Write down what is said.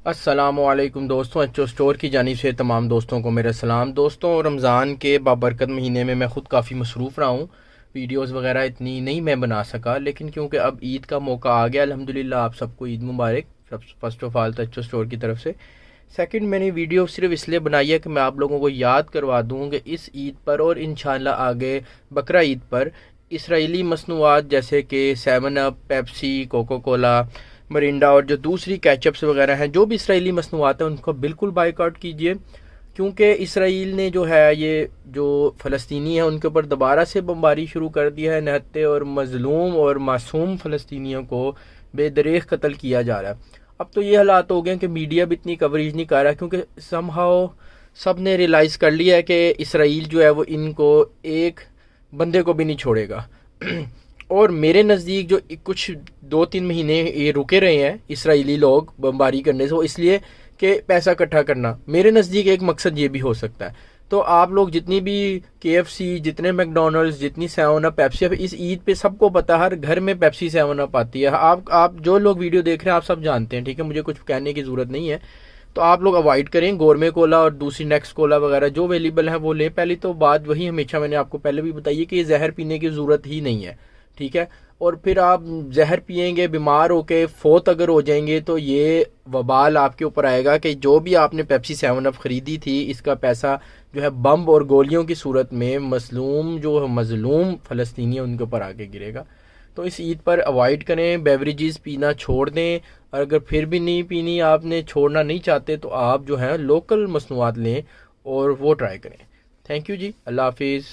अस्सलामुअलैकुम दोस्तों, HO store की जानिब से तमाम दोस्तों को मेरा सलाम। दोस्तों, रमज़ान के बाबरकत महीने में मैं ख़ुद काफ़ी मसरूफ़ रहा हूँ। वीडियोस वगैरह इतनी नहीं मैं बना सका, लेकिन क्योंकि अब ईद का मौका आ गया, अल्हम्दुलिल्लाह आप सबको ईद मुबारक। सब फर्स्ट ऑफ़ ऑल तो एचओ स्टोर की तरफ से। सेकंड, मैंने वीडियो सिर्फ इसलिए बनाई है कि मैं आप लोगों को याद करवा दूँ कि इस ईद पर और इंशाल्लाह आगे बकरा ईद पर इसराइली मसनूआत जैसे कि Seven Up, Pepsi, Coca Cola, Mirinda और जो दूसरी कैचअप्स वगैरह हैं, जो भी इसराइली मसनूआत हैं उनको बिल्कुल बाइकआउट कीजिए। क्योंकि इसराइल ने जो है ये जो फ़लस्तीनी है उनके ऊपर दोबारा से बमबारी शुरू कर दिया है। निहत्ते और मज़लूम और मासूम फ़लस्तीनियों को बेदरेख कत्ल किया जा रहा है। अब तो ये हालात हो गए हैं कि मीडिया भी इतनी कवरेज नहीं कर रहा, क्योंकि समहाउ सब ने रियलाइज़ कर लिया है कि इसराइल जो है वो इनको एक बंदे को भी नहीं छोड़ेगा। और मेरे नज़दीक जो कुछ 2-3 महीने ये रुके रहे हैं इसराइली लोग बमबारी करने से, वो इसलिए कि पैसा इकट्ठा करना। मेरे नज़दीक एक मकसद ये भी हो सकता है। तो आप लोग जितनी भी KFC, जितने मैकडोनल्ड्स, जितनी सेवन अप, पेप्सी, इस ईद पे सबको पता है हर घर में पेप्सी सेवन अप आती है। आप जो लोग वीडियो देख रहे हैं आप सब जानते हैं, ठीक है, मुझे कुछ कहने की ज़रूरत नहीं है। तो आप लोग अवॉइड करें गोरमे कोला और दूसरी नेक्स्ट कोला वगैरह जो अवेलेबल है वो लें। पहली तो बात वही, हमेशा मैंने आपको पहले भी बताई है कि ये जहर पीने की ज़रूरत ही नहीं है, ठीक है। और फिर आप जहर पिएंगे, बीमार होके फोत अगर हो जाएंगे तो ये वबाल आपके ऊपर आएगा कि जो भी आपने पेप्सी सेवन अप ख़रीदी थी इसका पैसा जो है बम और गोलियों की सूरत में मज़लूम फ़लस्तीनी उनके ऊपर आके गिरेगा। तो इस ईद पर अवॉइड करें, बेवरेजेस पीना छोड़ दें। और अगर फिर भी नहीं पीनी, आपने छोड़ना नहीं चाहते, तो आप जो है लोकल मसनूआत लें और वो ट्राई करें। थैंक यू जी, अल्लाह हाफिज़।